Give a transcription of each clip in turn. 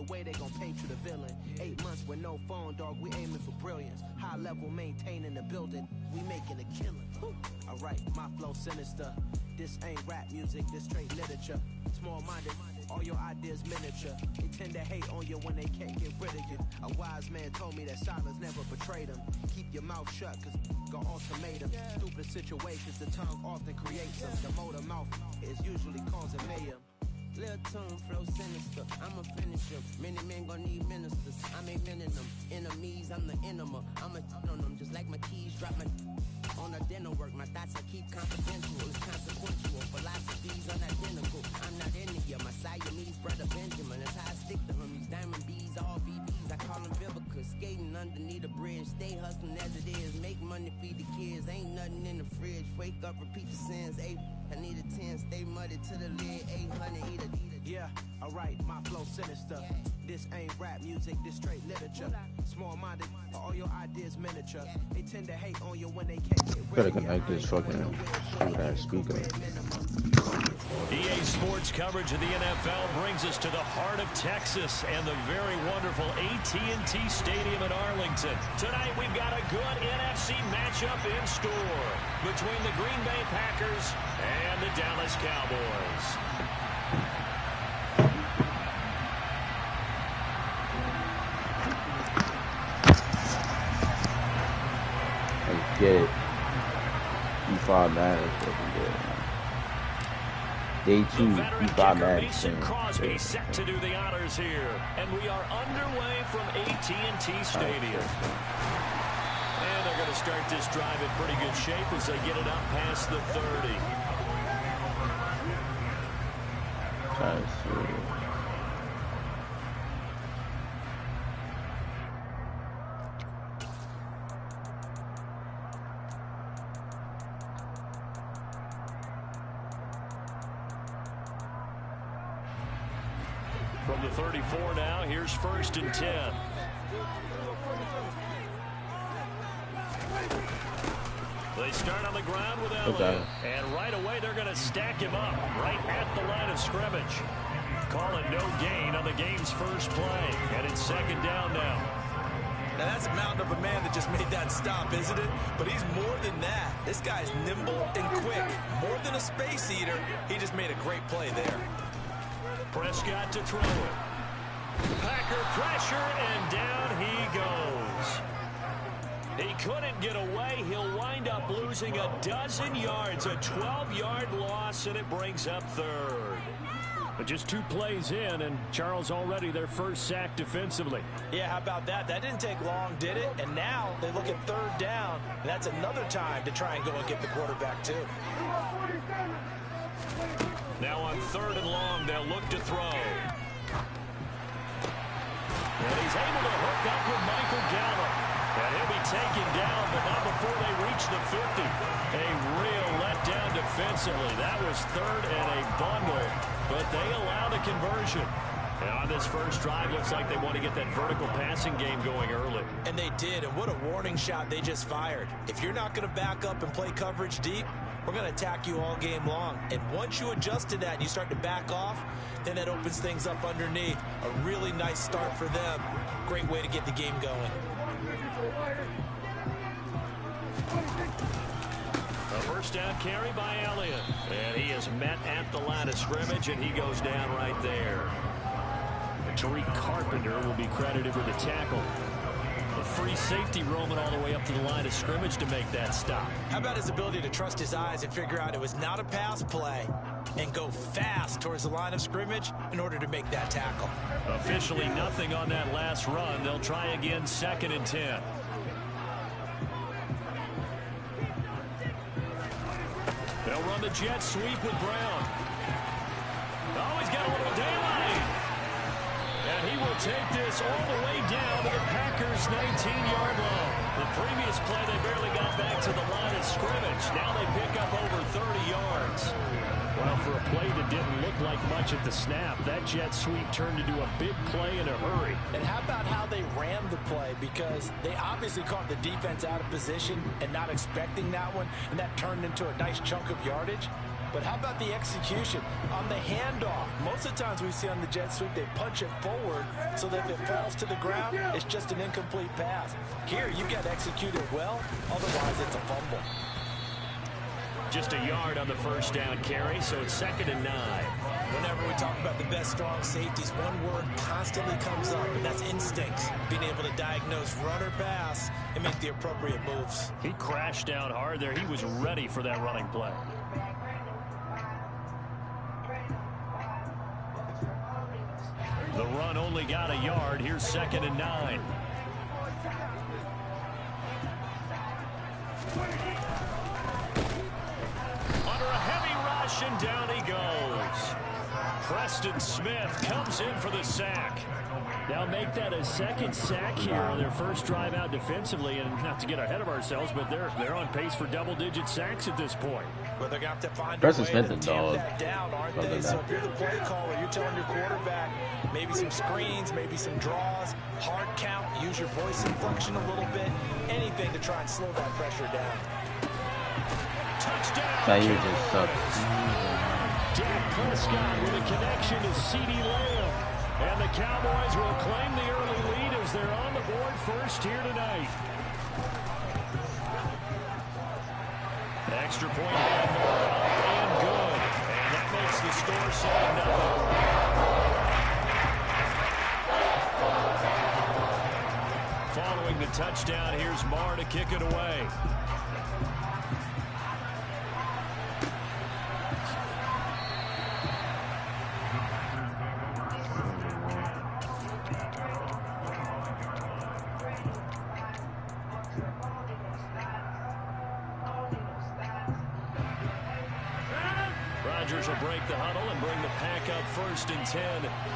Either way, they gon' paint you the villain. 8 months with no phone, dog, we aiming for brilliance. High level, maintaining the building, we making a killing. Alright, my flow sinister. This ain't rap music, this straight literature. Small-minded, all your ideas miniature. They tend to hate on you when they can't get rid of you. A wise man told me that silence never betrayed him. Keep your mouth shut, cause got ultimatum. Stupid situations, the tongue often creates them. The motor mouth is usually causing mayhem. Lil' tune, flow sinister, I'ma finish him. Many men gon' need ministers, I'm a men in them. Enemies, I'm the enema, I'ma on them. Just like my keys, drop my on the dinner work. My thoughts I keep confidential, it's consequential. Philosophies unidentical, I'm not into you. My Siamese brother Benjamin, that's how I stick to him. These diamond bees, all BBs, I call them Vivica. Skating underneath a bridge, stay hustling as it is. Make money, feed the kids, ain't nothing in the fridge. Wake up, repeat the sins, I need a 10, stay muddy to the lid, 800, eat a. Yeah, alright, my flow sinister. This ain't rap music, this straight literature. Small-minded, all your ideas miniature. They tend to hate on you when they can't get rid of you. Gotta connect this fucking speaker. EA Sports coverage of the NFL brings us to the heart of Texas and the very wonderful AT&T Stadium in Arlington. Tonight we've got a good NFC matchup in store between the Green Bay Packers and the Dallas Cowboys. Get it. E5 Madden is what we did. Day 2, E5 Madden. Mason Crosby set to do the honors here, and we are underway from AT&T Stadium. And they're going to start this drive in pretty good shape as they get it up past the 30. Trying to see. From the 34 now, here's 1st and 10. They start on the ground with Elliott. And right away, they're going to stack him up right at the line of scrimmage. Calling no gain on the game's first play. And it's 2nd down now. Now, that's a mountain of a man that just made that stop, isn't it? But he's more than that. This guy's nimble and quick. More than a space eater, he just made a great play there. Prescott to throw it. Packer pressure, and down he goes. He couldn't get away. He'll wind up losing a dozen yards, a 12-yard loss, and it brings up 3rd. But just 2 plays in, and Charles already their first sack defensively. Yeah, how about that? That didn't take long, did it? And now they look at 3rd down, and that's another time to try and go and get the quarterback, too. Now on 3rd and long, they'll look to throw. And he's able to hook up with Michael Gallup. And he'll be taken down, but not before they reach the 50. A real letdown defensively. That was 3rd and a bundle, but they allowed a conversion. And on this first drive, looks like they want to get that vertical passing game going early. And they did, and what a warning shot they just fired. If you're not going to back up and play coverage deep, we're going to attack you all game long. And once you adjust to that and you start to back off, then that opens things up underneath. A really nice start for them. Great way to get the game going. A first down carry by Elliott. And he is met at the line of scrimmage, and he goes down right there. Tariq Carpenter will be credited with the tackle. A free safety roaming all the way up to the line of scrimmage to make that stop. How about his ability to trust his eyes and figure out it was not a pass play and go fast towards the line of scrimmage in order to make that tackle. Officially nothing on that last run. They'll try again 2nd and 10. They'll run the jet sweep with Brown. Oh, he's got a little daylight. And he will take this all the way down to the Packers' 19-yard line. The previous play, they barely got back to the line of scrimmage. Now they pick up over 30 yards. Well, for a play that didn't look like much at the snap, that jet sweep turned into a big play in a hurry. And how about how they ran the play? Because they obviously caught the defense out of position and not expecting that one, and that turned into a nice chunk of yardage. But how about the execution? On the handoff, most of the times we see on the jet sweep, they punch it forward so that if it falls to the ground, it's just an incomplete pass. Here, you got executed well, otherwise it's a fumble. Just a yard on the first down carry, so it's 2nd and 9. Whenever we talk about the best strong safeties, one word constantly comes up, and that's instincts. Being able to diagnose run or pass and make the appropriate moves. He crashed down hard there. He was ready for that running play. The run only got a yard. Here's 2nd and 9. Under a heavy rush, and down he goes. Preston Smith comes in for the sack. Now make that a second sack here on their first drive out defensively, and not to get ahead of ourselves, but they're on pace for double-digit sacks at this point. Well, they're going to have to find Preston a way Smith to is tamp dog. that down, aren't they? So if you're the play caller, you're telling your quarterback maybe some screens, maybe some draws, hard count, use your voice inflection a little bit, anything to try and slow that pressure down. Touchdown! Zaire just sucks. Dak Prescott with a connection to CeeDee Lamb. And the Cowboys will claim the early lead as they're on the board first here tonight. Extra point by Moore, up and good. And that makes the score 7-0. Following the touchdown, here's Marr to kick it away. Rodgers will break the huddle and bring the pack up 1st and 10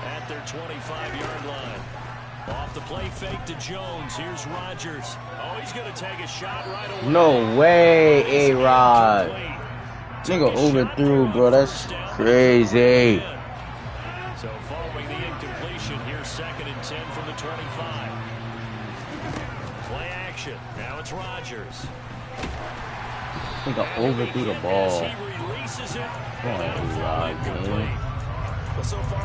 at their 25-yard line. Off the play fake to Jones. Here's Rodgers. Oh, he's going to take a shot right away. No way, A-Rod. Nigga overthrew, bro. That's crazy. So following the incompletion, here's 2nd and 10 from the 25. Play action. Now it's Rodgers. Nigga overthrew the ball. He releases it. Come on, A-Rod, man.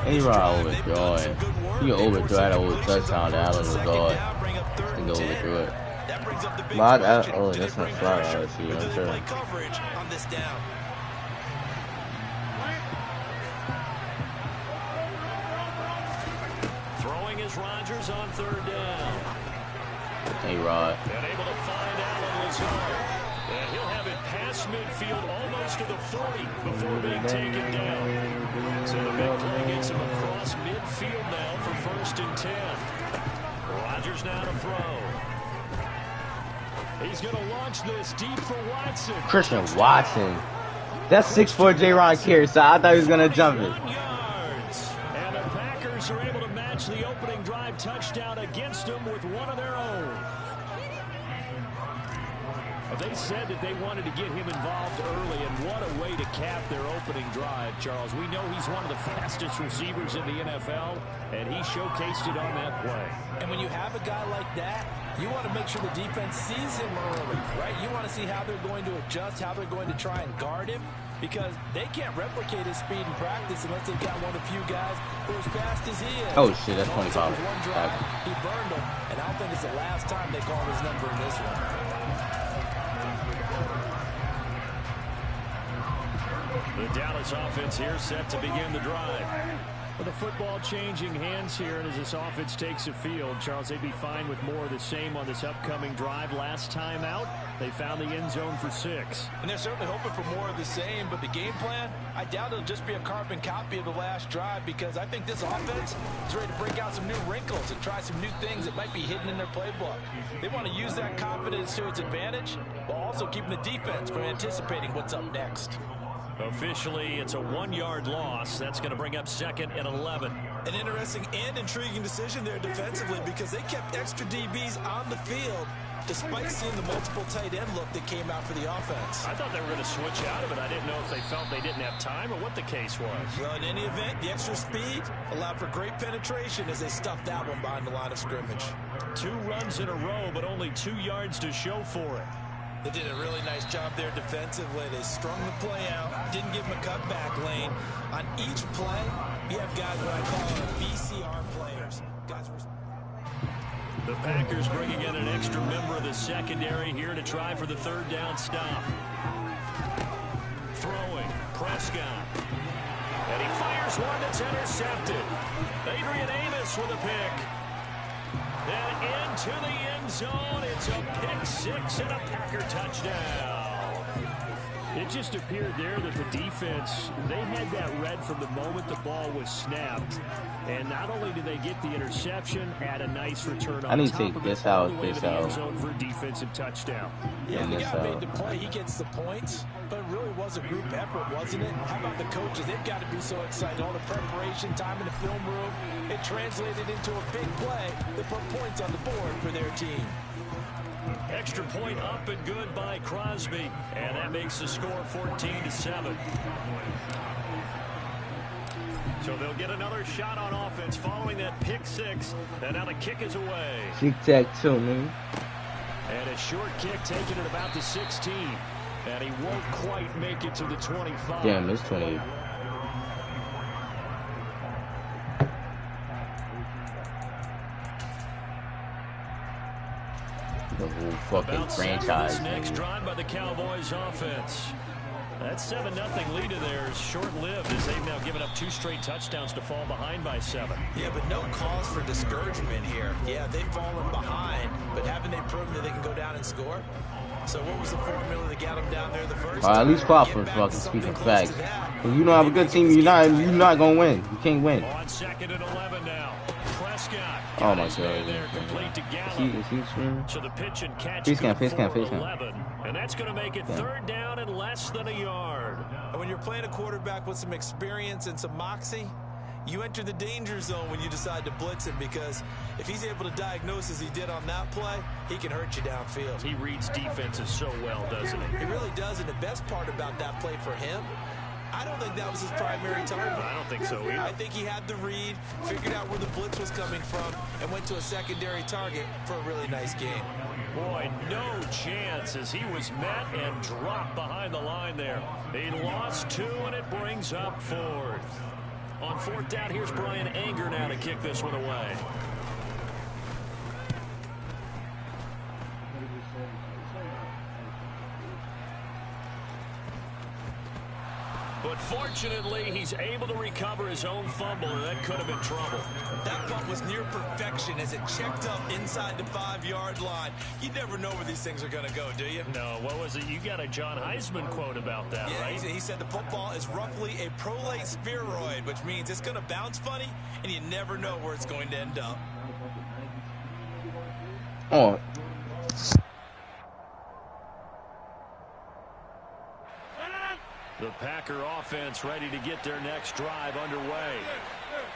A-Rod overthrew it. You overthrew it over touchdown. Allen was on. Nigga overthrew it. Oh, that's not fly, obviously. I'm sure. Throwing is Rodgers on 3rd down. A-Rod. And able to find Allen Lazard. And he'll have it past midfield almost to the 40 before being taken down. So the big play gets him across midfield now for 1st and 10. Rodgers now to throw. He's going to launch this deep for Watson. Christian Watson. That's 6'4" J-Ron carry, so I thought he was going to jump it. 1 yards. And the Packers are able to match the opening drive touchdown against them with one of their own. They said that they wanted to get him involved early, and what a way to cap their opening drive, Charles. We know he's one of the fastest receivers in the NFL, and he showcased it on that play. And when you have a guy like that, you want to make sure the defense sees him early, right? You want to see how they're going to adjust, how they're going to try and guard him, because they can't replicate his speed in practice unless they've got one of the few guys who are as fast as he is. Oh, shit, that's 25. One drive, he burned him, and I don't think it's the last time they call his number in this one. The Dallas offense here set to begin the drive. With the football changing hands here, and as this offense takes the field, Charles, they'd be fine with more of the same on this upcoming drive. Last time out, they found the end zone for 6. And they're certainly hoping for more of the same, but the game plan, I doubt it'll just be a carbon copy of the last drive, because I think this offense is ready to break out some new wrinkles and try some new things that might be hidden in their playbook. They want to use that confidence to its advantage, while also keeping the defense from anticipating what's up next. Officially, it's a 1-yard loss. That's going to bring up 2nd and 11. An interesting and intriguing decision there defensively, because they kept extra DBs on the field despite seeing the multiple tight end look that came out for the offense. I thought they were going to switch out of it. I didn't know if they felt they didn't have time or what the case was. Well, in any event, the extra speed allowed for great penetration as they stuffed that one behind the line of scrimmage. 2 runs in a row, but only 2 yards to show for it. They did a really nice job there defensively. They strung the play out, didn't give him a cutback lane. On each play, you have guys what I call VCR players. Guys. The Packers bringing in an extra member of the secondary here to try for the third down stop. Throwing, Prescott. And he fires one that's intercepted. Adrian Amos with a pick. And into the end zone. It's a pick six and a Packer touchdown. It just appeared there that the defense, they had that read from the moment the ball was snapped. And not only did they get the interception, had a nice return on I need to top take of this it, out, all the way this to the end out. zone for a defensive touchdown. Yeah, And the this guy made out. the play. He gets the points, but it really was a group effort, wasn't it? How about the coaches? They've got to be so excited. All the preparation time in the film room, it translated into a big play that put points on the board for their team. Extra point up and good by Crosby. And that makes the score 14-7. So they'll get another shot on offense following that pick six. And now the kick is away. Tic-tac-toe, man. And a short kick taken at about the 16. And he won't quite make it to the 25. Damn, it's 20. The whole fucking About franchise. seven, this next Nigga. drive by the Cowboys offense. That 7-0 lead of theirs short-lived as they've now given up 2 straight touchdowns to fall behind by 7. Yeah, but no cause for discouragement here. Yeah, they've fallen behind, but haven't they proven that they can go down and score? So what was the formula that got them down there the first time? At least clap Get for back fucking to something speaking close facts. to that. If you don't have a good team, you're not gonna win. You can't win. On 2nd and 11 now. Prescott. Oh my His man god. there, complete to Is he streaming? So the pitch and catch Face cam, good face cam, for face cam. 11. And that's going to make it 3rd down and less than a yard. And when you're playing a quarterback with some experience and some moxie, you enter the danger zone when you decide to blitz him, because if he's able to diagnose as he did on that play, he can hurt you downfield. He reads defenses so well, doesn't he? He really does, and the best part about that play for him, I don't think that was his primary target. I don't think so either. I think he had the read, figured out where the blitz was coming from, and went to a secondary target for a really nice game. Boy, no chance as he was met and dropped behind the line there. He lost 2, and it brings up 4th. On 4th down, here's Brian Anger now to kick this one away. But fortunately, he's able to recover his own fumble, and that could have been trouble. That punt was near perfection as it checked up inside the 5-yard line. You never know where these things are going to go, do you? No, what was it? You got a John Heisman quote about that, Yeah, right? he said the football is roughly a prolate spheroid, which means it's going to bounce funny, and you never know where it's going to end up. Oh. The Packer offense ready to get their next drive underway.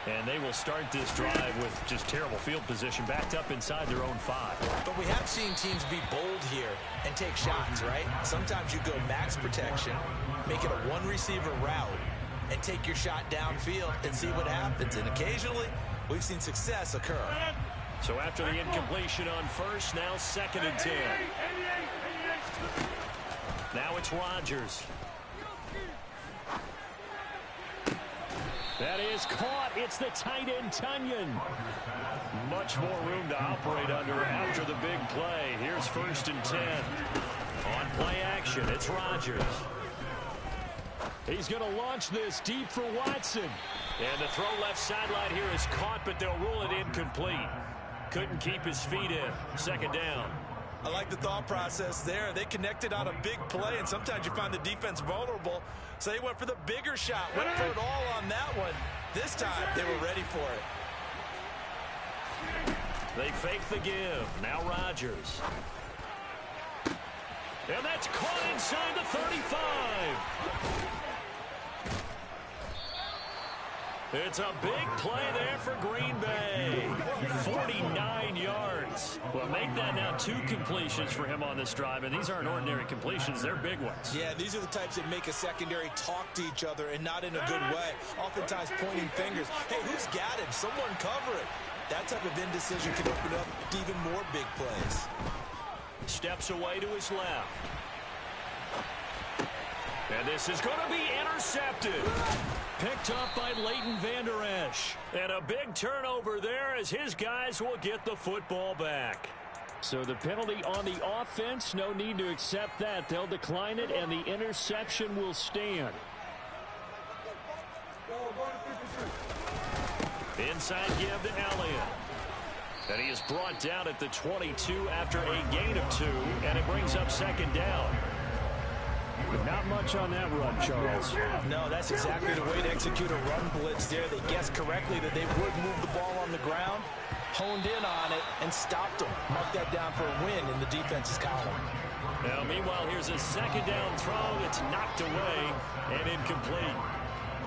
And they will start this drive with just terrible field position, backed up inside their own 5. But we have seen teams be bold here and take shots, right? Sometimes you go max protection, make it a one-receiver route, and take your shot downfield and see what happens. And occasionally, we've seen success occur. So after the incompletion on 1st, now 2nd and 10. Now it's Rodgers. That is caught. It's the tight end, Tunyon. Much more room to operate under after the big play. Here's 1st and 10. On play action, it's Rodgers. He's going to launch this deep for Watson. And the throw left sideline here is caught, but they'll rule it incomplete. Couldn't keep his feet in. 2nd down. I like the thought process there. They connected on a big play, and sometimes you find the defense vulnerable. So they went for the bigger shot, went for it all on that one. This time, they were ready for it. They fake the give. Now Rodgers. And that's caught inside the 35. It's a big play there for Green Bay. 49 yards. Well, make that now 2 completions for him on this drive, and these aren't ordinary completions. They're big ones. Yeah, these are the types that make a secondary talk to each other, and not in a good way. Oftentimes pointing fingers. Hey, who's got him? Someone cover it. That type of indecision can open up even more big plays. Steps away to his left. And this is going to be intercepted. Picked up by Leighton Vander Esch. And a big turnover there as his guys will get the football back. So the penalty on the offense, no need to accept that. They'll decline it, and the interception will stand. Inside give to Elliott. And he is brought down at the 22 after a gain of 2, and it brings up second down. Not much on that run, Charles. No, that's exactly the way to execute a run blitz there. They guessed correctly that they would move the ball on the ground, honed in on it, and stopped them. Mark that down for a win in the defense's column. Now, meanwhile, here's a second down throw that's knocked away and incomplete.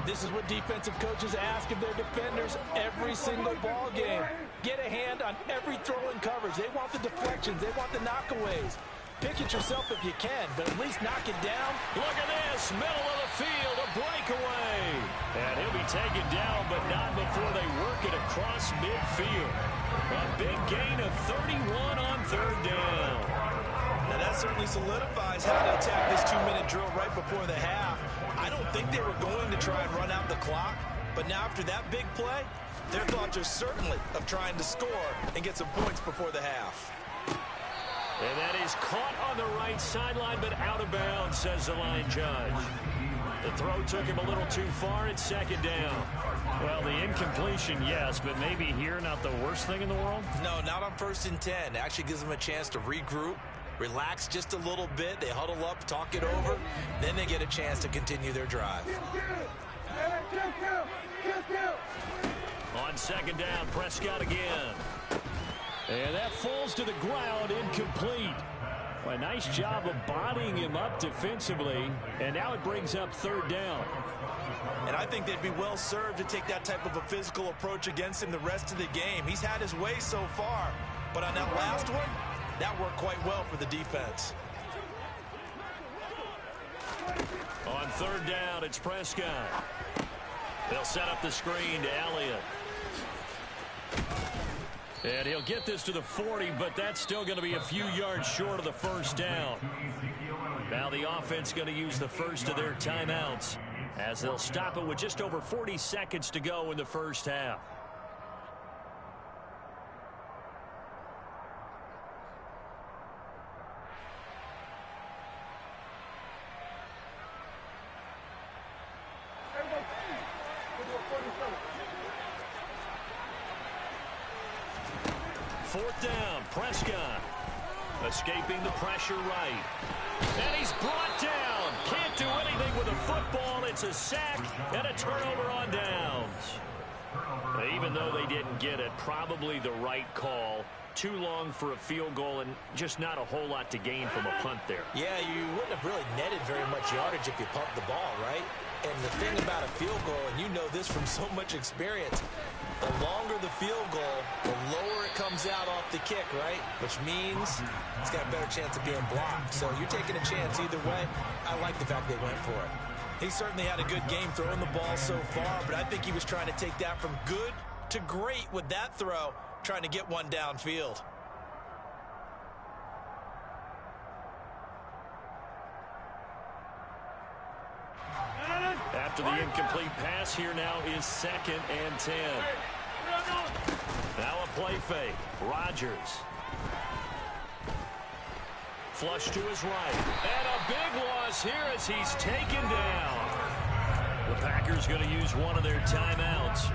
This is what defensive coaches ask of their defenders every single ball game. Get a hand on every throw in coverage. They want the deflections. They want the knockaways. Pick it yourself if you can, but at least knock it down. Look at this, middle of the field, a breakaway. And he'll be taken down, but not before they work it across midfield. A big gain of 31 on third down. Now that certainly solidifies how to attack this 2-minute drill right before the half. I don't think they were going to try and run out the clock, but now after that big play, their thoughts are certainly of trying to score and get some points before the half. And that is caught on the right sideline, but out of bounds, says the line judge. The throw took him a little too far. It's second down. Well, the incompletion, yes, but maybe here not the worst thing in the world? No, not on 1st and 10. Actually gives them a chance to regroup, relax just a little bit. They huddle up, talk it over. Then they get a chance to continue their drive. On second down, Prescott again. And that falls to the ground, incomplete. Well, a nice job of bodying him up defensively, and now it brings up third down. And I think they'd be well served to take that type of a physical approach against him the rest of the game. He's had his way so far, but on that last one, that worked quite well for the defense. On third down, it's Prescott. They'll set up the screen to Elliott. And he'll get this to the 40, but that's still going to be a few yards short of the first down. Now the offense going to use the first of their timeouts as they'll stop it with just over 40 seconds to go in the first half. Fourth down, Prescott. Escaping the pressure right. And he's brought down. Can't do anything with a football. It's a sack and a turnover on downs. Even though they didn't get it, probably the right call. Too long for a field goal and just not a whole lot to gain from a punt there. Yeah, you wouldn't have really netted very much yardage if you pumped the ball, right? And the thing about a field goal, and you know this from so much experience, the longer the field goal, the lower it comes out off the kick, right? Which means it's got a better chance of being blocked. So you're taking a chance either way. I like the fact they went for it. He certainly had a good game throwing the ball so far, but I think he was trying to take that from good to great with that throw, trying to get one downfield. After the incomplete pass, here now is 2nd and 10. Now a play fake. Rodgers. Flush to his right. And a big loss here as he's taken down. The Packers going to use one of their timeouts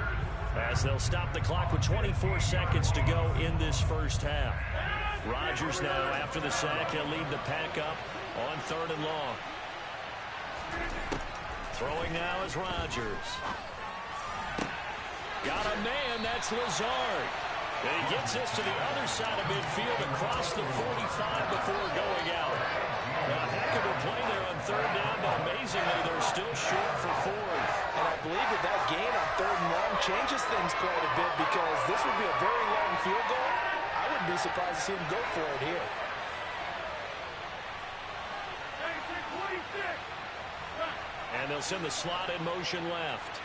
as they'll stop the clock with 24 seconds to go in this first half. Rodgers now, after the sack, he'll lead the pack up on 3rd and long. Throwing now is Rodgers. Got a man, that's Lazard. And he gets this to the other side of midfield across the 45 before going out. A heck of a play there on 3rd down, but amazingly they're still short for 4th. And I believe that gain on 3rd and long changes things quite a bit because this would be a very long field goal. I wouldn't be surprised to see him go for it here. And they'll send the slot in motion left.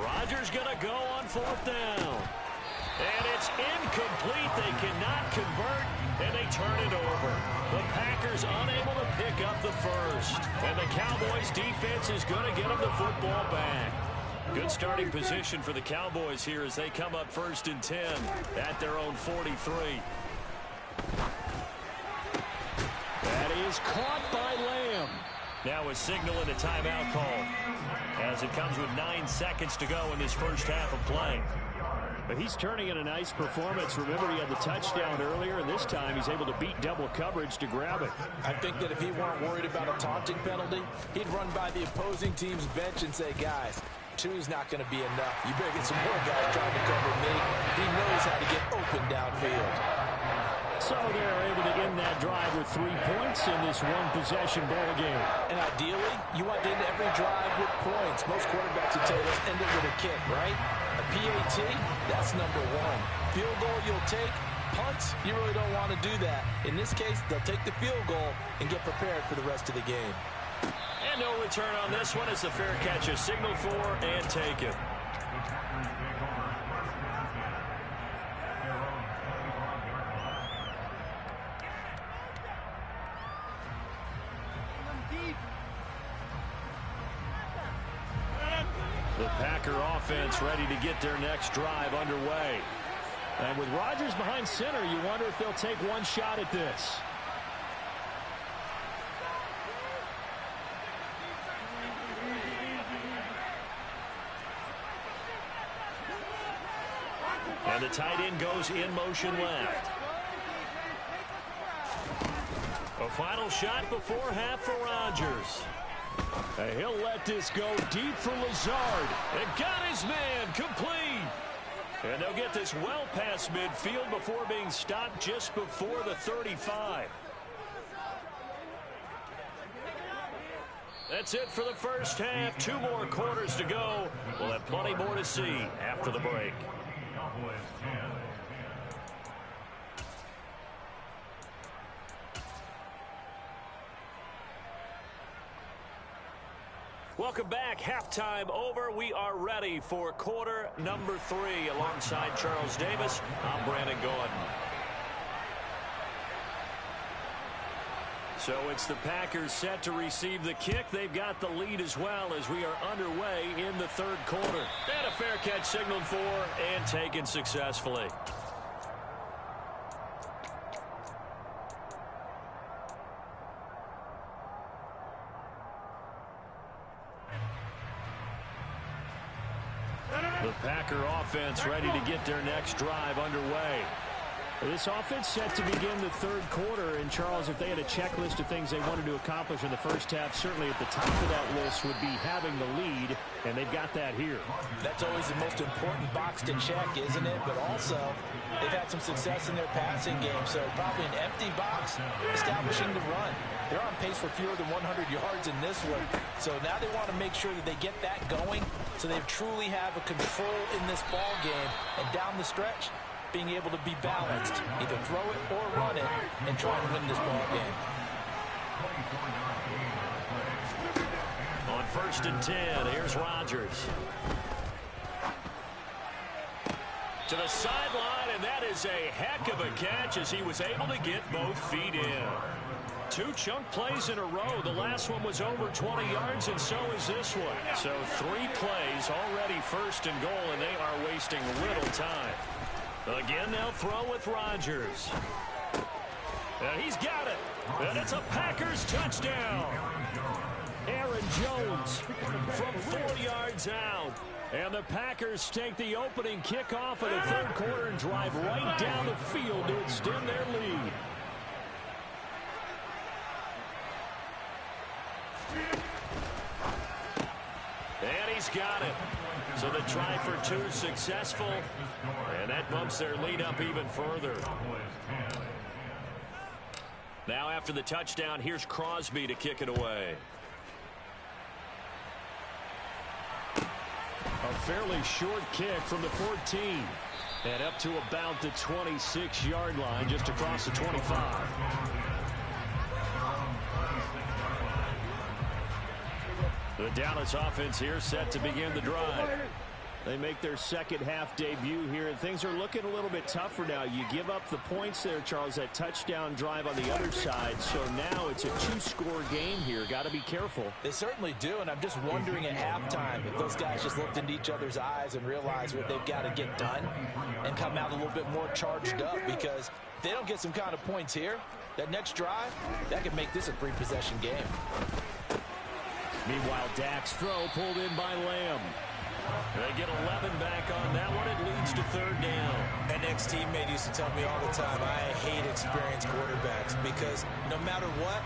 Rodgers going to go on 4th down. And it's incomplete. They cannot convert, and they turn it over. The Packers unable to pick up the first. And the Cowboys defense is going to get them the football back. Good starting position for the Cowboys here as they come up 1st and 10 at their own 43. That is caught by Lamb. Now a signal and a timeout call as it comes with 9 seconds to go in this first half of play. But he's turning in a nice performance. Remember, he had the touchdown earlier, and this time he's able to beat double coverage to grab it. I think that if he weren't worried about a taunting penalty, he'd run by the opposing team's bench and say, guys, 2 is not going to be enough. You better get some more guys trying to cover me. He knows how to get open downfield. So they're able to end that drive with 3 points in this one-possession ball game. And ideally, you want to end every drive with points. Most quarterbacks would say, let's end it with a kick, right? A PAT, that's number 1. Field goal you'll take. Punts, you really don't want to do that. In this case, they'll take the field goal and get prepared for the rest of the game. And no return on this one as the fair catch is signaled for and taken. The Packer offense ready to get their next drive underway. And with Rodgers behind center, you wonder if they'll take one shot at this. And the tight end goes in motion left. A final shot before half for Rodgers. And he'll let this go deep for Lazard. And got his man complete. And they'll get this well past midfield before being stopped just before the 35. That's it for the first half. 2 more quarters to go. We'll have plenty more to see after the break. Welcome back. Halftime over. We are ready for quarter number 3. Alongside Charles Davis, I'm Brandon Gordon. So it's the Packers set to receive the kick. They've got the lead as well as we are underway in the 3rd quarter. And a fair catch signaled for and taken successfully. The Packer offense ready to get their next drive underway. This offense set to begin the 3rd quarter. And, Charles, if they had a checklist of things they wanted to accomplish in the first half, certainly at the top of that list would be having the lead, and they've got that here. That's always the most important box to check, isn't it? But also, they've had some success in their passing game, so probably an empty box establishing the run. They're on pace for fewer than 100 yards in this one, so now they want to make sure that they get that going so they truly have a control in this ball game, and down the stretch, being able to be balanced, either throw it or run it, and try and win this ball game. On 1st and 10, here's Rodgers. To the sideline, and that is a heck of a catch as he was able to get both feet in. 2 chunk plays in a row. The last one was over 20 yards, and so is this one. So 3 plays already 1st and goal, and they are wasting little time. Again, they'll throw with Rodgers. And he's got it. And it's a Packers touchdown. Aaron Jones from 4 yards out. And the Packers take the opening kickoff of the 3rd quarter and drive right down the field to extend their lead. And he's got it. So the try for 2 successful, and that bumps their lead up even further. Now after the touchdown, here's Crosby to kick it away. A fairly short kick from the 14. And up to about the 26-yard line, just across the 25. The Dallas offense here set to begin the drive. They make their second half debut here, and things are looking a little bit tougher now. You give up the points there, Charles, that touchdown drive on the other side. So now it's a 2-score game here. Got to be careful. They certainly do, and I'm just wondering at halftime if those guys just looked into each other's eyes and realized what they've got to get done and come out a little bit more charged up, because if they don't get some kind of points here, that next drive, that could make this a 3-possession game. Meanwhile, Dak's throw pulled in by Lamb. They get 11 back on that one. It leads to third down. An ex-teammate used to tell me all the time, I hate experienced quarterbacks because no matter what,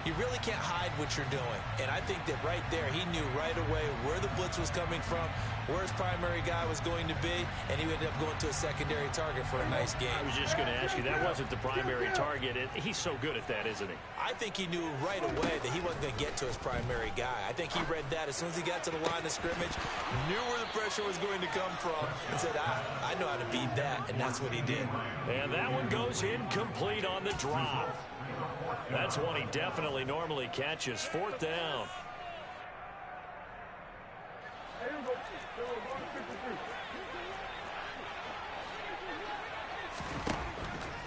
you really can't hide what you're doing. And I think that right there, he knew right away where the blitz was coming from, where his primary guy was going to be, and he ended up going to a secondary target for a nice game. I was just going to ask you, that wasn't the primary target. He's so good at that, isn't he? I think he knew right away that he wasn't going to get to his primary guy. I think he read that as soon as he got to the line of scrimmage, knew where the pressure was going to come from, and said, I know how to beat that, and that's what he did. And that one goes incomplete on the drop. That's one he definitely normally catches. Fourth down.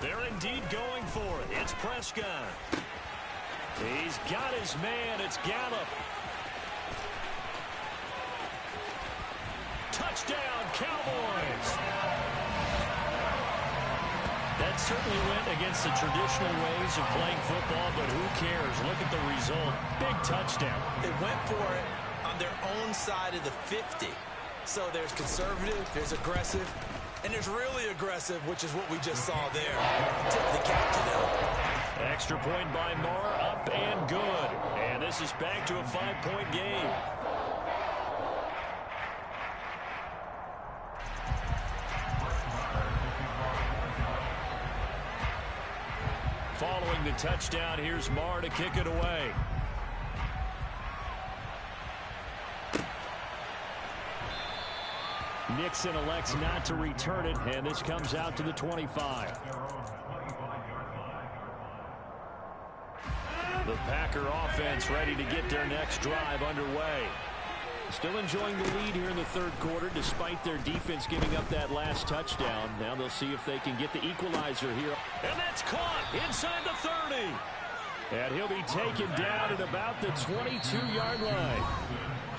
They're indeed going for it. It's Prescott. He's got his man. It's Gallup. Touchdown, Cowboys. That certainly went against the traditional ways of playing football, but who cares? Look at the result. Big touchdown. They went for it on their own side of the 50. So there's conservative, there's aggressive, and there's really aggressive, which is what we just saw there. Tip the cap to them. Extra point by Marr, up and good. And this is back to a 5-point game. Following the touchdown, here's Marr to kick it away. Nixon elects not to return it, and this comes out to the 25. The Packer offense ready to get their next drive underway. Still enjoying the lead here in the third quarter despite their defense giving up that last touchdown. Now they'll see if they can get the equalizer here. And that's caught inside the 30. And he'll be taken down at about the 22-yard line.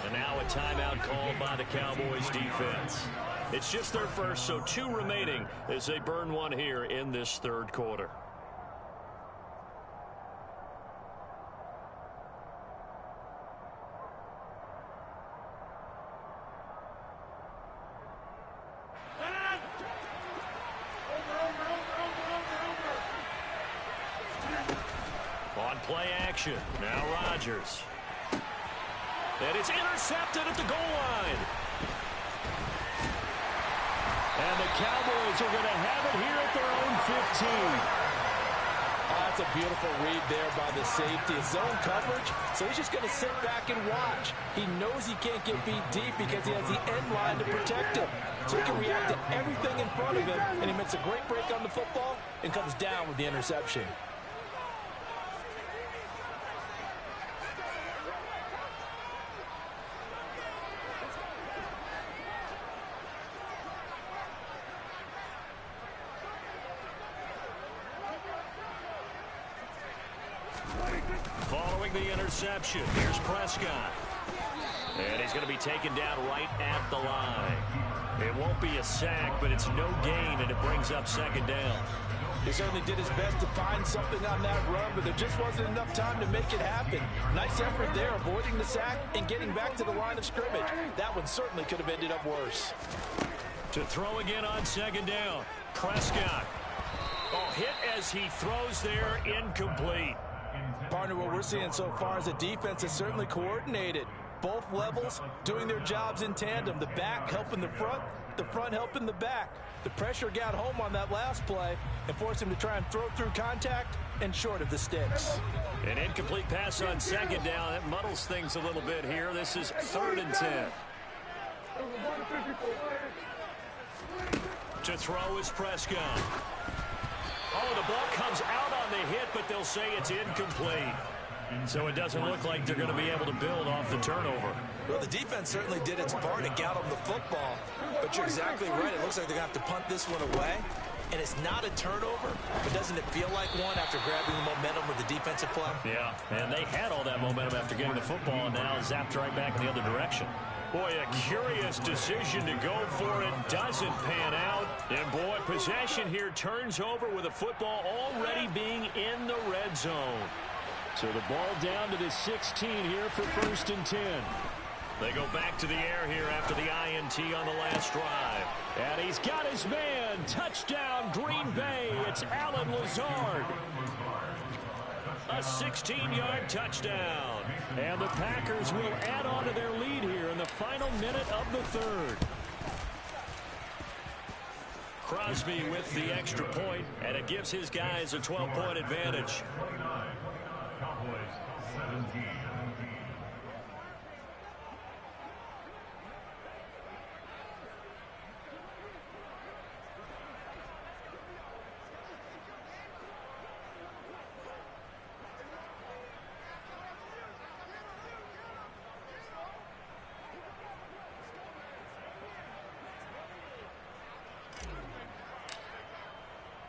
And now a timeout called by the Cowboys defense. It's just their first, so 2 remaining as they burn one here in this third quarter. On play action, now Rodgers. And it's intercepted at the goal line. And the Cowboys are going to have it here at their own 15. That's a beautiful read there by the safety. It's zone coverage, so he's just going to sit back and watch. He knows he can't get beat deep because he has the end line to protect him. So he can react to everything in front of him, and he makes a great break on the football and comes down with the interception. Following the interception, here's Prescott. And he's going to be taken down right at the line. It won't be a sack, but it's no gain, and it brings up second down. He certainly did his best to find something on that run, but there just wasn't enough time to make it happen. Nice effort there, avoiding the sack and getting back to the line of scrimmage. That one certainly could have ended up worse. To throw again on second down, Prescott. Oh, hit as he throws there, incomplete. Partner, what we're seeing so far is a defense that's certainly coordinated. Both levels doing their jobs in tandem. The back helping the front helping the back. The pressure got home on that last play and forced him to try and throw through contact and short of the sticks. An incomplete pass on second down. That muddles things a little bit here. This is 3rd and 10. To throw is Prescott. Oh, the ball comes out on the hit, but they'll say it's incomplete. So it doesn't look like they're going to be able to build off the turnover. Well, the defense certainly did its part to get them the football. But you're exactly right. It looks like they're going to have to punt this one away. And it's not a turnover, but doesn't it feel like one after grabbing the momentum with the defensive play? Yeah, and they had all that momentum after getting the football, and now zapped right back in the other direction. Boy, a curious decision to go for it. Doesn't pan out. And, boy, possession here turns over with the football already being in the red zone. So the ball down to the 16 here for 1st and 10. They go back to the air here after the INT on the last drive. And he's got his man. Touchdown, Green Bay. It's Allen Lazard. A 16-yard touchdown. And the Packers will add on to their lead here in the final minute of the 3rd. Crosby with the extra point, and it gives his guys a 12-point advantage.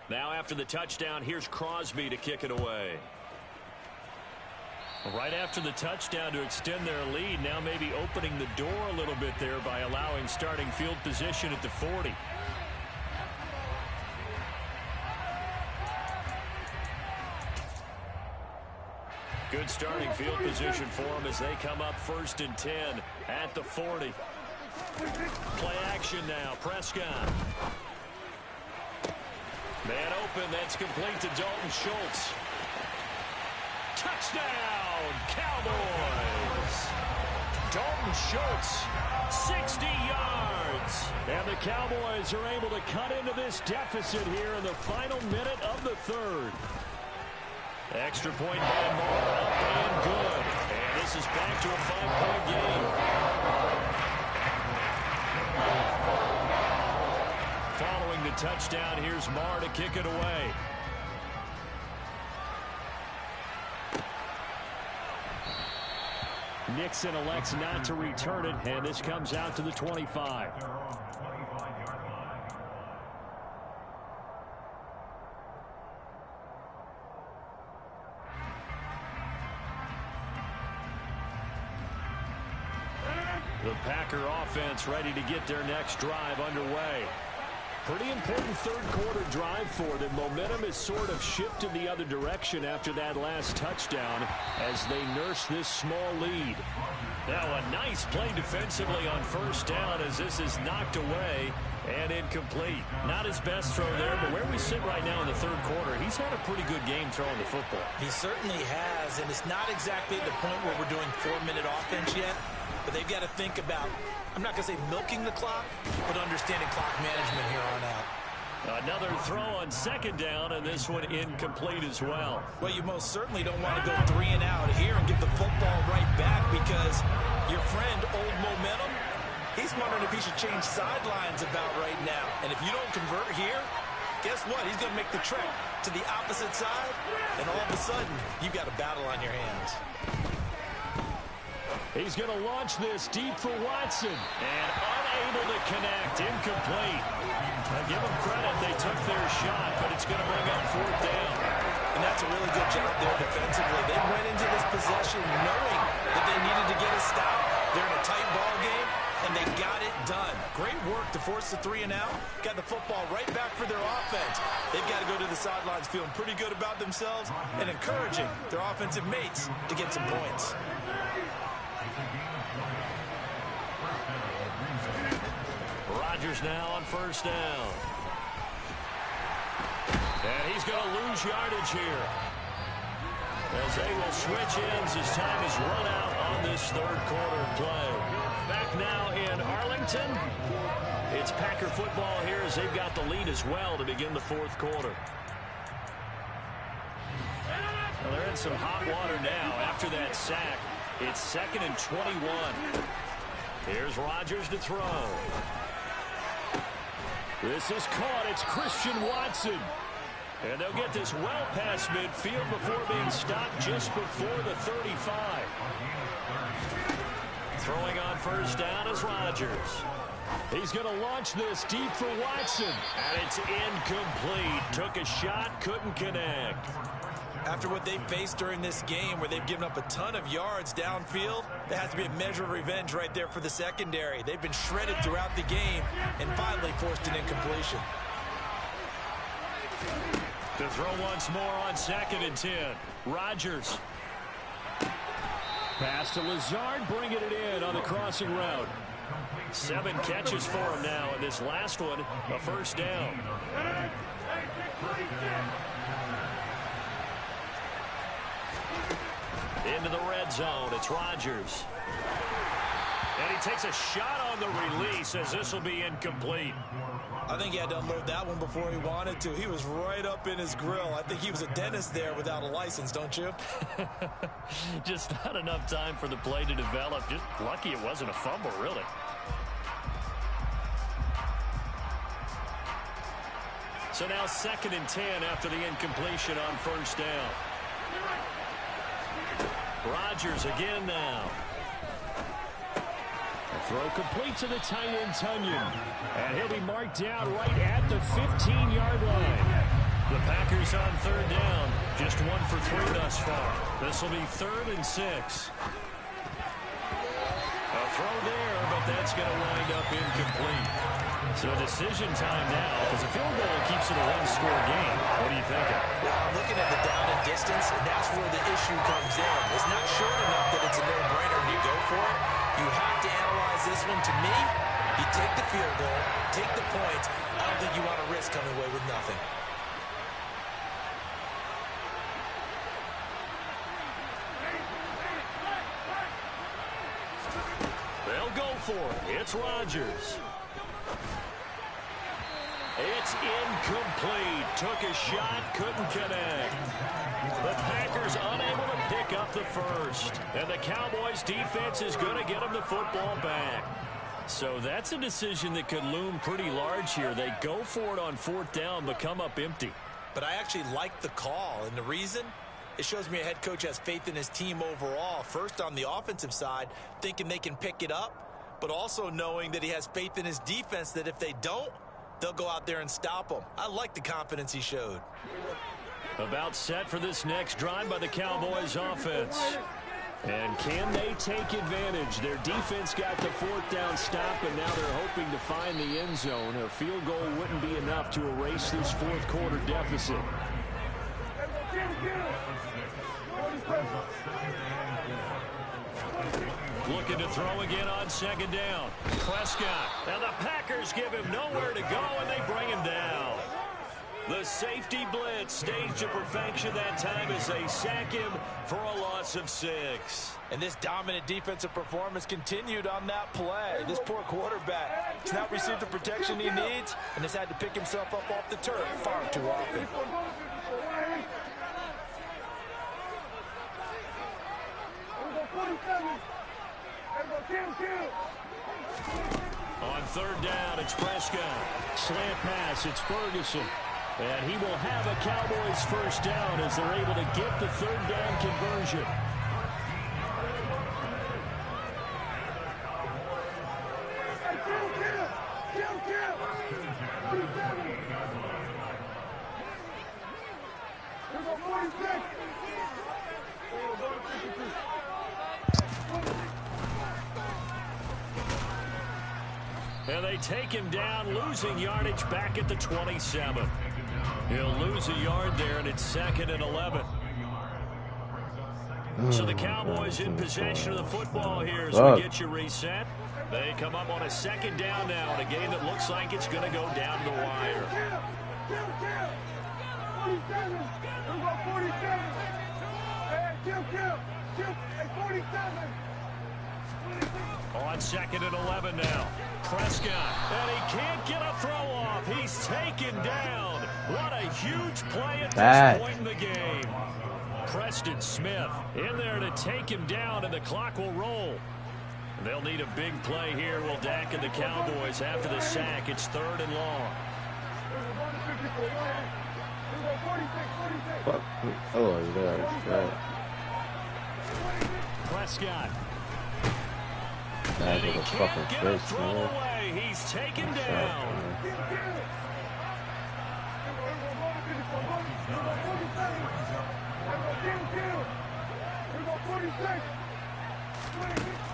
Now after the touchdown, here's Crosby to kick it away. Right after the touchdown to extend their lead, now maybe opening the door a little bit there by allowing starting field position at the 40. Good starting field position for them as they come up 1st and 10 at the 40. Play action now, Prescott. Man open, that's complete to Dalton Schultz. Touchdown, Cowboys! Dalton Schultz, 60 yards. And the Cowboys are able to cut into this deficit here in the final minute of the 3rd. Extra point by Moore, up and good. And this is back to a 5-point game. Following the touchdown, here's Marr to kick it away. Nixon elects not to return it, and this comes out to the 25. The Packer offense ready to get their next drive underway. Pretty important 3rd quarter drive for them. Momentum has sort of shifted the other direction after that last touchdown as they nurse this small lead. Now a nice play defensively on 1st down as this is knocked away and incomplete. Not his best throw there, but where we sit right now in the 3rd quarter, he's had a pretty good game throwing the football. He certainly has, and it's not exactly the point where we're doing 4-minute offense yet. But they've got to think about, I'm not going to say milking the clock, but understanding clock management here on out. Another throw on 2nd down, and this one incomplete as well. Well, you most certainly don't want to go 3 and out here and get the football right back because your friend, Old Momentum, he's wondering if he should change sidelines about right now. And if you don't convert here, guess what? He's going to make the trek to the opposite side, and all of a sudden, you've got a battle on your hands. He's going to launch this deep for Watson. And unable to connect. Incomplete. I give them credit. They took their shot, but it's going to bring up 4th down. And that's a really good job there defensively. They went into this possession knowing that they needed to get a stop. They're in a tight ball game, and they got it done. Great work to force the 3 and out. Got the football right back for their offense. They've got to go to the sidelines feeling pretty good about themselves and encouraging their offensive mates to get some points. Rodgers now on 1st down. And he's going to lose yardage here as they will switch ends as time is run out on this 3rd quarter play. Back now in Arlington. It's Packer football here as they've got the lead as well to begin the 4th quarter. Well, they're in some hot water now after that sack. It's 2nd and 21. Here's Rodgers to throw. This is caught. It's Christian Watson. And they'll get this well past midfield before being stopped just before the 35. Throwing on first down is Rodgers. He's going to launch this deep for Watson. And it's incomplete. Took a shot, couldn't connect. After what they faced during this game where they've given up a ton of yards downfield, there has to be a measure of revenge right there for the secondary. They've been shredded throughout the game and finally forced an incompletion. To throw once more on 2nd and 10. Rodgers. Pass to Lazard, bringing it in on the crossing route. 7 catches for him now, and this last one, a first down. Into the red zone, it's Rodgers. And he takes a shot on the release as this will be incomplete. I think he had to unload that one before he wanted to. He was right up in his grill. I think he was a dentist there without a license, don't you? Just not enough time for the play to develop. Just lucky it wasn't a fumble, really. So now 2nd and 10 after the incompletion on first down. Rodgers again now. The throw complete to the tight end, Tunyon. And he'll be marked down right at the 15-yard line. The Packers on 3rd down. Just 1 for 3 thus far. This will be 3rd and 6. A throw there, but that's going to wind up incomplete. So decision time now, because a field goal keeps it a 1-score game. What are you thinking? Well, I'm looking at the down and distance, and that's where the issue comes in. It's not short enough that it's a no-brainer and you go for it. You have to analyze this one. To me, you take the field goal, take the points. I don't think you want to risk coming away with nothing. They'll go for it. It's Rodgers. It's incomplete. Took a shot, couldn't connect. The Packers unable to pick up the first. And the Cowboys defense is going to get them the football back. So that's a decision that could loom pretty large here. They go for it on 4th down, but come up empty. But I actually like the call. And the reason? It shows me a head coach has faith in his team overall. First on the offensive side, thinking they can pick it up, but also knowing that he has faith in his defense that if they don't, they'll go out there and stop them. I like the confidence he showed. About set for this next drive by the Cowboys offense. And can they take advantage? Their defense got the 4th down stop, and now they're hoping to find the end zone. A field goal wouldn't be enough to erase this 4th quarter deficit. Looking to throw again on 2nd down. Prescott. And the Packers give him nowhere to go, and they bring him down. The safety blitz staged to perfection that time as they sack him for a loss of 6. And this dominant defensive performance continued on that play. This poor quarterback has not received the protection he needs and has had to pick himself up off the turf far too often. On 3rd down, it's Prescott. Slant pass, it's Ferguson. And he will have a Cowboys first down as they're able to get the 3rd down conversion. And they take him down, losing yardage back at the 27. He'll lose a yard there, and it's 2nd and 11. So the Cowboys in possession of the football here as we get you reset. They come up on a 2nd down now in a game that looks like it's going to go down the wire. On 2nd and 11 now. Prescott, and he can't get a throw off. He's taken down. What a huge play at this point in the game. Preston Smith in there to take him down, and the clock will roll. They'll need a big play here. Will Dak and the Cowboys after the sack. It's 3rd and long. Fuck. Oh, yeah, right. Prescott. That was a fucking face, man. He's taken down.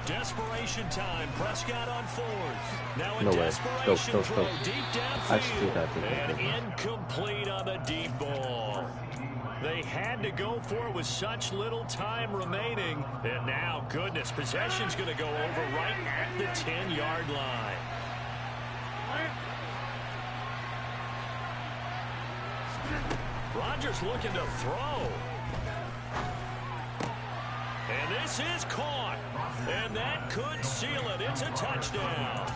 Desperation time. Prescott on fourth. Now a desperation throw deep downfield. And incomplete on the deep ball. They had to go for it with such little time remaining. And now, goodness, possession's going to go over right at the 10-yard line. Rodgers looking to throw. And this is caught. And that could seal it. It's a touchdown.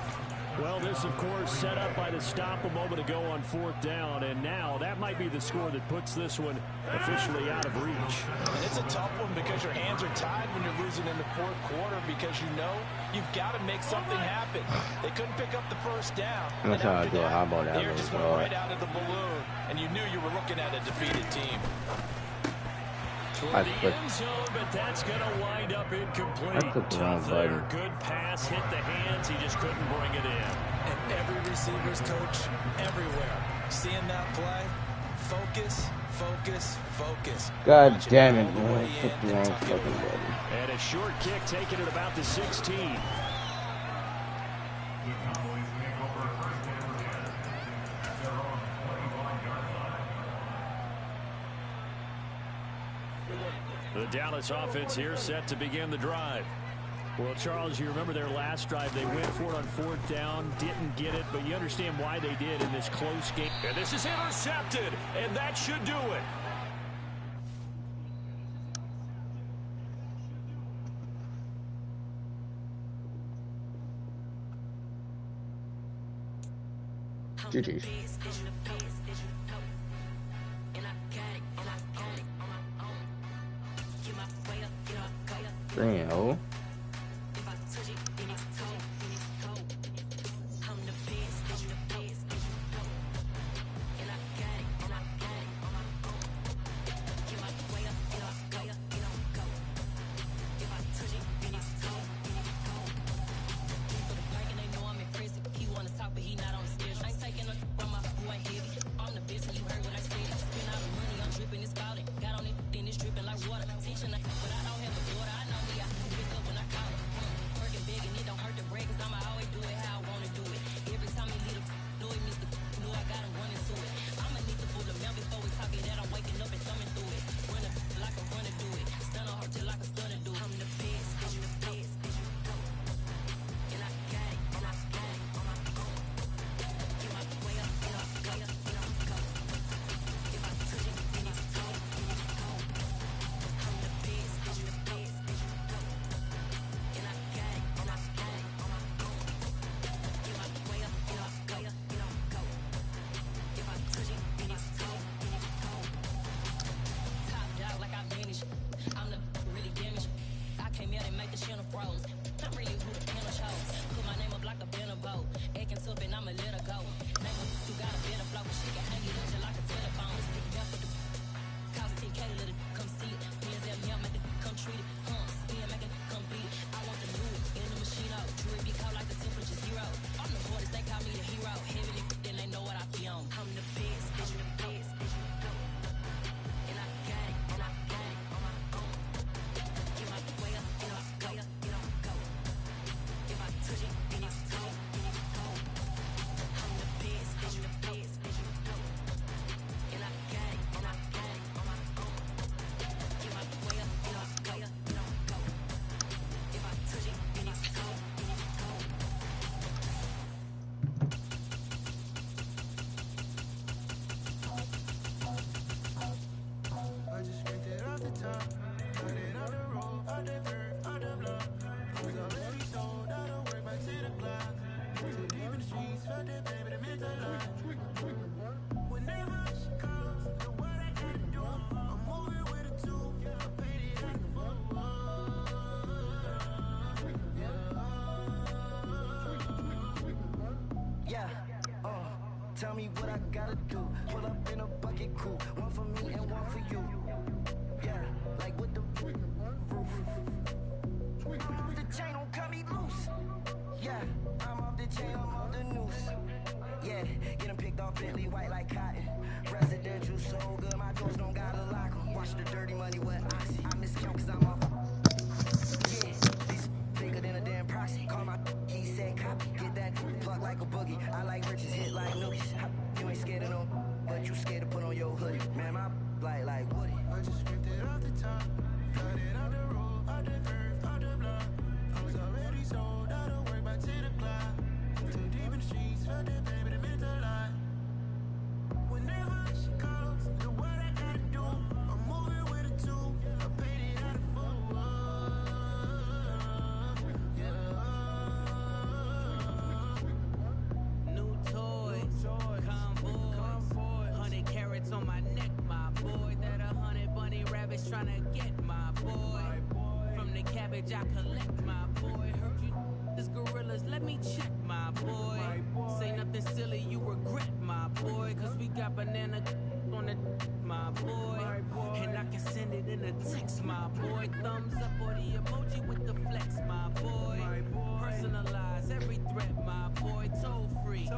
Well, this, of course, set up by the stop a moment ago on fourth down. And now that might be the score that puts this one officially out of reach. And it's a tough one because your hands are tied when you're losing in the fourth quarter because you know you've got to make something happen. They couldn't pick up the first down. That's how I do a high ball down. They just went right out of the balloon, and you knew you were looking at a defeated team. Toward the end zone, but that's going to wind up incomplete. Tough there. Good pass, hit the hands. He just couldn't bring it in. And every receiver's coach everywhere. Seeing that play, focus, focus, focus. God damn it, man. Took the wrong fucking button. And a short kick taken at about the 16. The Dallas offense here set to begin the drive. Well, Charles, you remember their last drive. They went for it on fourth down, didn't get it, but you understand why they did in this close game. And this is intercepted, and that should do it. GG's. Damn. Tell me what I gotta do. Pull up in a bucket coupe. One for me scared to put on your hoodie. Man, my like Woody. I just scraped it off the top, cut it out the road, out the curve, out the block. I was already sold out of work by 10 o'clock. Too deep in the streets, felt that baby, that meant a lot. Whenever she calls, do what I gotta do. I'm moving with a two, I paid it out of full. Yeah. New toys, convoys, 100 carats on my neck, my boy. That 100 bunny rabbits tryna get my boy. From the cabbage I collect, my boy. Heard you this gorillas, let me check, my boy. Say nothing silly, you regret, my boy. Cause we got banana on the my boy. And I can send it in a text, my boy. Thumbs up or the emoji with the flex, my boy. Personalize every threat, my boy. Toll free,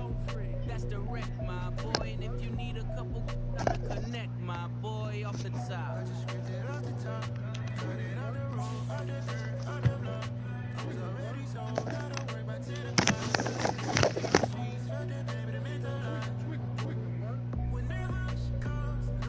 that's direct, my boy. And if you need a couple, I'ma connect, my boy, off the top.